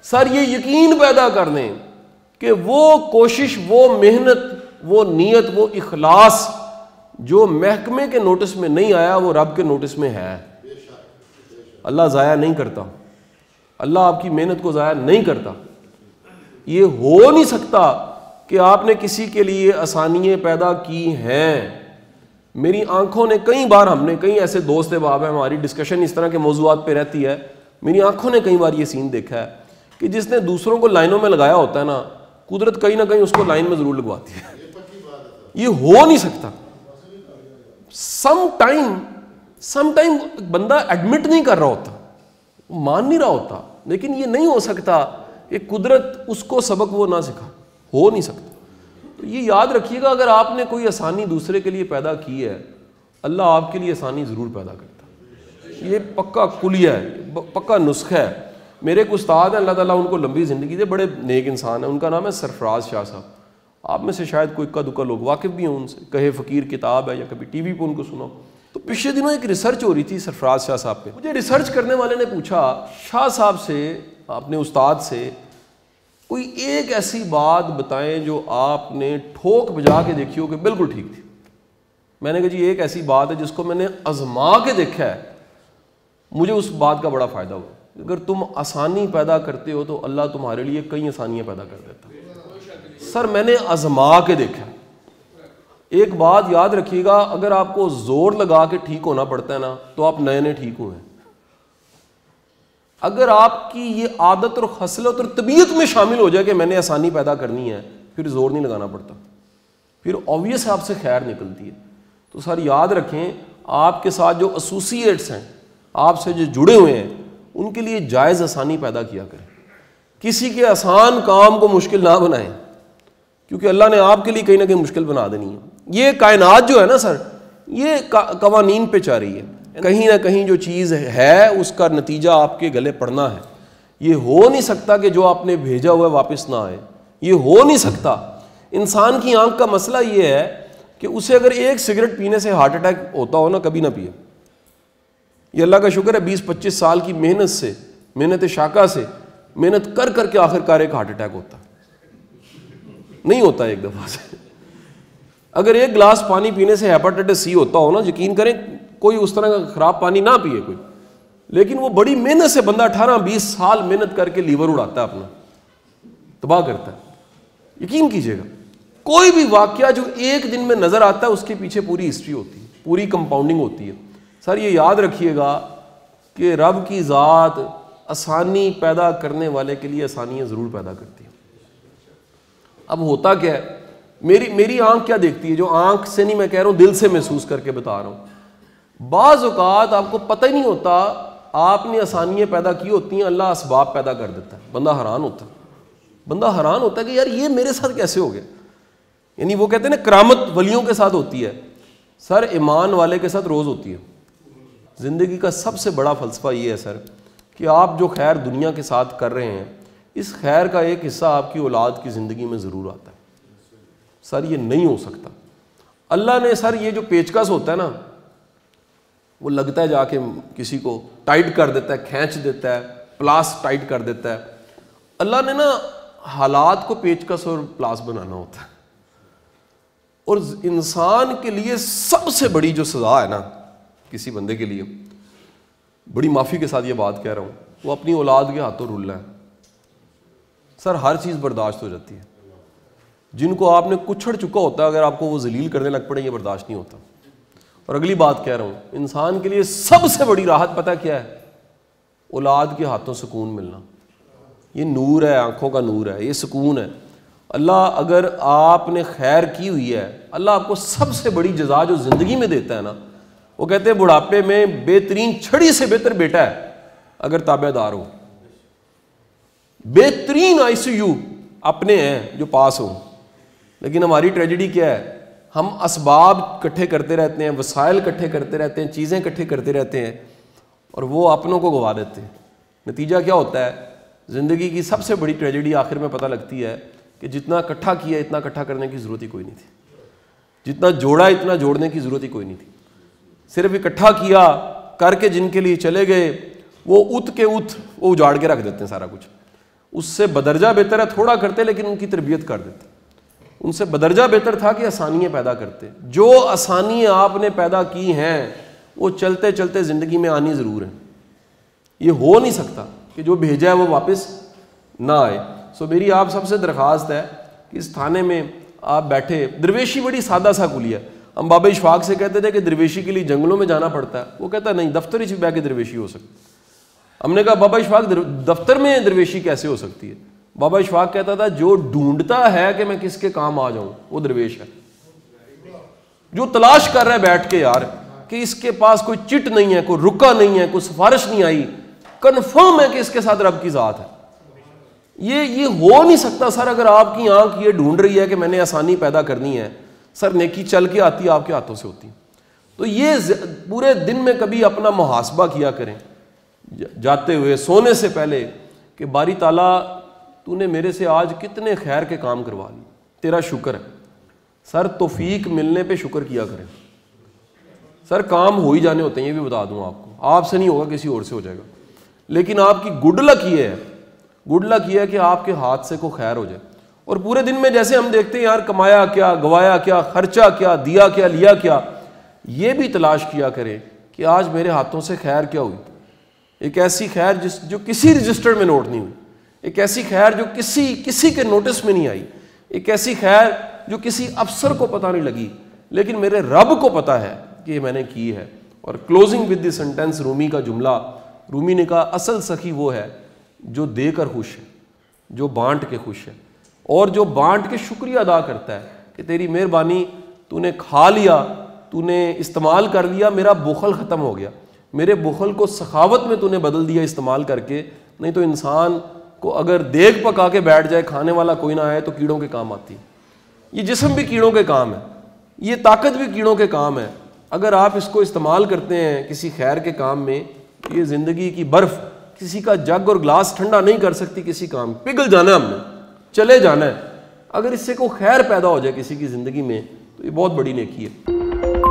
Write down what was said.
سر یہ یقین پیدا کر دیں کہ وہ کوشش، وہ محنت، وہ نیت، وہ اخلاص جو محکمے کے نوٹس میں نہیں آیا وہ رب کے نوٹس میں ہے. اللہ ضائع نہیں کرتا، اللہ آپ کی محنت کو ضائع نہیں کرتا. یہ ہو نہیں سکتا کہ آپ نے کسی کے لیے آسانیاں پیدا کی ہیں. میری آنکھوں نے کئی بار، ہم نے کئی ایسے دوست احباب ہیں، ہماری ڈسکشن اس طرح کے موضوعات پہ رہتی ہے، میری آنکھوں نے کئی بار یہ سین دیکھا ہے کہ جس نے دوسروں کو لائنوں میں لگایا ہوتا ہے نا، قدرت کہیں نہ کہیں اس کو لائن میں ضرور لگواتی ہے. یہ ہو نہیں سکتا. سم ٹائم بندہ ایڈمٹ نہیں کر رہا ہوتا، مان نہیں رہا ہوتا، لیکن یہ نہیں ہو سکتا کہ قدرت اس کو سبق وہ نہ سکھا. ہو نہیں سکتا. تو یہ یاد رکھیے گا، اگر آپ نے کوئی آسانی دوسرے کے لیے پیدا کی ہے، اللہ آپ کے لیے آسانی ضرور پیدا کرتا ہے. یہ پکا کلیہ ہے، پکا نسخہ ہے. میرے ایک استاد ہیں، اللہ تعالیٰ ان کو لمبی زندگی دے، بڑے نیک انسان ہیں، ان کا نام ہے سرفراز شاہ صاحب. آپ میں سے شاید کوئی اکا دکا لوگ واقف بھی ہوں ان سے، کہے فقیر کتاب ہے یا کبھی ٹی وی پہ ان کو سنا. تو پچھلے دنوں ایک ریسرچ ہو رہی تھی سرفراز شاہ صاحب پہ. مجھے ریسرچ کرنے والے نے پوچھا شاہ صاحب سے، اپنے استاد سے، کوئی ایک ایسی بات بتائیں جو آپ نے ٹھوک بجا کے دیکھی ہو کہ بالکل ٹھیک تھی. میں نے کہا جی ایک ایسی بات ہے جس کو میں نے آزما کے دیکھا ہے، مجھے اس بات کا بڑا فائدہ ہوا. اگر تم آسانی پیدا کرتے ہو تو اللہ تمہارے لیے کئی آسانیاں پیدا کر دیتا ہے. سر میں نے آزما کے دیکھا. ایک بات یاد رکھیے گا، اگر آپ کو زور لگا کے ٹھیک ہونا پڑتا ہے نا تو آپ نئے نئے ٹھیک ہوئے. اگر آپ کی یہ عادت اور خصلت اور طبیعت میں شامل ہو جائے کہ میں نے آسانی پیدا کرنی ہے، پھر زور نہیں لگانا پڑتا، پھر آبویس آپ سے خیر نکلتی ہے. تو سر یاد رکھیں، آپ کے ساتھ جو ایسوسیٹس ہیں، آپ سے جو جڑے ہوئے ہیں، ان کے لیے جائز آسانی پیدا کیا کریں. کسی کے آسان کام کو مشکل نہ بنائیں، کیونکہ اللہ نے آپ کے لیے کہیں نہ کہیں مشکل بنا دینی ہے. یہ کائنات جو ہے نا سر، یہ قوانین پہ چل رہی ہے. کہیں نہ کہیں جو چیز ہے اس کا نتیجہ آپ کے گلے پڑنا ہے. یہ ہو نہیں سکتا کہ جو آپ نے بھیجا ہوا واپس نہ آئے. یہ ہو نہیں سکتا. انسان کی آنکھ کا مسئلہ یہ ہے کہ اسے اگر ایک سگریٹ پینے سے ہارٹ اٹیک ہوتا ہو نا، کبھی نہ پیے. یہ اللہ کا شکر ہے 20-25 سال کی محنت سے، محنت شاقہ سے محنت کر کر کے آخر کار ایک ہارٹ اٹیک ہوتا نہیں ہوتا ایک دفعہ سے. اگر ایک گلاس پانی پینے سے ہیپاٹائٹس سی ہوتا ہو نا، یقین کریں کوئی اس طرح کا خراب پانی نہ پیے کوئی، لیکن وہ بڑی محنت سے بندہ 18-20 سال محنت کر کے لیور اڑاتا ہے، اپنا تباہ کرتا ہے. یقین کیجئے گا، کوئی بھی واقعہ جو ایک دن میں نظر آتا ہے اس کے پیچھے پوری ہسٹری ہوتی ہے، پوری کمپاؤنڈنگ ہوتی ہے. سر یہ یاد رکھیے گا کہ رب کی ذات آسانی پیدا کرنے والے کے لیے آسانیاں ضرور پیدا کرتی ہے. اب ہوتا کیا ہے، میری آنکھ کیا دیکھتی ہے، جو آنکھ سے نہیں میں کہہ رہا ہوں، دل سے محسوس کر کے بتا رہا ہوں. بعض اوقات آپ کو پتہ ہی نہیں ہوتا آپ نے آسانیاں پیدا کی ہوتی ہیں، اللہ اسباب پیدا کر دیتا ہے. بندہ حیران ہوتا ہے کہ یار یہ میرے ساتھ کیسے ہو گیا. یعنی وہ کہتے ہیں نا کرامت ولیوں کے ساتھ ہوتی ہے، سر ایمان والے کے ساتھ روز ہوتی ہے. زندگی کا سب سے بڑا فلسفہ یہ ہے سر کہ آپ جو خیر دنیا کے ساتھ کر رہے ہیں، اس خیر کا ایک حصہ آپ کی اولاد کی زندگی میں ضرور آتا ہے. سر یہ نہیں ہو سکتا. اللہ نے سر یہ جو پیچکس ہوتا ہے نا، وہ لگتا ہے جا کے کسی کو ٹائٹ کر دیتا ہے، کھینچ دیتا ہے، پلاس ٹائٹ کر دیتا ہے. اللہ نے نا حالات کو پیچکس اور پلاس بنانا ہوتا ہے. اور انسان کے لیے سب سے بڑی جو سزا ہے نا کسی بندے کے لیے، بڑی معافی کے ساتھ یہ بات کہہ رہا ہوں، وہ اپنی اولاد کے ہاتھوں رلنا ہے. سر ہر چیز برداشت ہو جاتی ہے. جن کو آپ نے کچھڑ چکا ہوتا ہے، اگر آپ کو وہ ذلیل کرنے لگ پڑے، یہ برداشت نہیں ہوتا. اور اگلی بات کہہ رہا ہوں، انسان کے لیے سب سے بڑی راحت پتہ کیا ہے؟ اولاد کے ہاتھوں سکون ملنا. یہ نور ہے، آنکھوں کا نور ہے، یہ سکون ہے. اللہ اگر آپ نے خیر کی ہوئی ہے، اللہ آپ کو سب سے بڑی جزا جو زندگی میں دیتا ہے نا، وہ کہتے ہیں بڑھاپے میں بہترین چھڑی سے بہتر بیٹا ہے اگر تابع دار ہو. بہترین ICU اپنے ہیں جو پاس ہوں. لیکن ہماری ٹریجڈی کیا ہے؟ ہم اسباب اکٹھے کرتے رہتے ہیں، وسائل اکٹھے کرتے رہتے ہیں، چیزیں اکٹھے کرتے رہتے ہیں، اور وہ اپنوں کو گوا دیتے ہیں. نتیجہ کیا ہوتا ہے؟ زندگی کی سب سے بڑی ٹریجڈی آخر میں پتہ لگتی ہے کہ جتنا اکٹھا کیا اتنا اکٹھا کرنے کی ضرورت ہی کوئی نہیں تھی. جتنا جوڑا اتنا جوڑنے کی ضرورت ہی کوئی نہیں تھی. صرف اکٹھا کیا کر کے جن کے لیے چلے گئے، وہ ات کے ات وہ اجاڑ کے رکھ دیتے ہیں سارا کچھ. اس سے بدرجہ بہتر ہے تھوڑا کرتے لیکن ان کی تربیت کر دیتے. ان سے بدرجہ بہتر تھا کہ آسانیاں پیدا کرتے. جو آسانیاں آپ نے پیدا کی ہیں وہ چلتے چلتے زندگی میں آنی ضرور ہیں. یہ ہو نہیں سکتا کہ جو بھیجا ہے وہ واپس نہ آئے. میری آپ سب سے درخواست ہے کہ اس تھانے میں آپ بیٹھے. درویشی بڑی سادہ سا کلیہ. ہم بابا اشفاق سے کہتے تھے کہ درویشی کے لیے جنگلوں میں جانا پڑتا ہے. وہ کہتا ہے نہیں, دفتر ہی بیٹھ کے درویشی ہو سکتی. ہم نے کہا بابا اشفاق دفتر میں درویشی کیسے ہو سکتی ہے؟ بابا اشفاق کہتا تھا جو ڈھونڈتا ہے کہ میں کس کے کام آ جاؤں وہ درویش ہے. جو تلاش کر رہا ہے بیٹھ کے یار کہ اس کے پاس کوئی چٹ نہیں ہے, کوئی رکا نہیں ہے, کوئی سفارش نہیں آئی, کنفرم ہے کہ اس کے ساتھ رب کی ذات ہے. یہ ہو نہیں سکتا سر. اگر آپ کی آنکھ یہ ڈھونڈ رہی ہے کہ میں نے آسانی پیدا کرنی ہے, سر نیکی چل کے آتی ہے, آپ کے ہاتھوں سے ہوتی. تو یہ پورے دن میں کبھی اپنا محاسبہ کیا کریں جاتے ہوئے سونے سے پہلے کہ باری تعالیٰ تو نے میرے سے آج کتنے خیر کے کام کروا لیے, تیرا شکر ہے. سر توفیق ملنے پہ شکر کیا کریں. سر کام ہو ہی جانے ہوتے ہیں, یہ بھی بتا دوں آپ کو. آپ سے نہیں ہوگا, کسی اور سے ہو جائے گا. لیکن آپ کی گڈ لک یہ ہے, گڈ لک یہ ہے کہ آپ کے ہاتھ سے کوئی خیر ہو جائے. اور پورے دن میں جیسے ہم دیکھتے ہیں یار کمایا کیا, گوایا کیا, خرچہ کیا, دیا کیا, لیا کیا, یہ بھی تلاش کیا کریں کہ آج میرے ہاتھوں سے خیر کیا ہوئی. ایک ایسی خیر جو کسی رجسٹر میں نوٹ نہیں ہوئی, ایک ایسی خیر جو کسی کے نوٹس میں نہیں آئی, ایک ایسی خیر جو کسی افسر کو پتہ نہیں لگی لیکن میرے رب کو پتہ ہے کہ یہ میں نے کی ہے. اور کلوزنگ ود دی سینٹینس, رومی کا جملہ, رومی نے کہا اصل سخی وہ ہے جو دے کر خوش ہے, جو بانٹ کے خوش ہے, اور جو بانٹ کے شکریہ ادا کرتا ہے کہ تیری مہربانی, تو نے کھا لیا, تو نے استعمال کر لیا, میرا بخل ختم ہو گیا, میرے بخل کو سخاوت میں تو نے بدل دیا استعمال کر کے. نہیں تو انسان کو اگر دیگ پکا کے بیٹھ جائے, کھانے والا کوئی نہ آئے, تو کیڑوں کے کام آتی. یہ جسم بھی کیڑوں کے کام ہے, یہ طاقت بھی کیڑوں کے کام ہے. اگر آپ اس کو استعمال کرتے ہیں کسی خیر کے کام میں, یہ زندگی کی برف کسی کا جگ اور گلاس ٹھنڈا نہیں کر سکتی. کسی کام پگھل جانا ہے, ہم نے چلے جانا ہے. اگر اس سے کوئی خیر پیدا ہو جائے کسی کی زندگی میں تو یہ بہت بڑی نیکی ہے.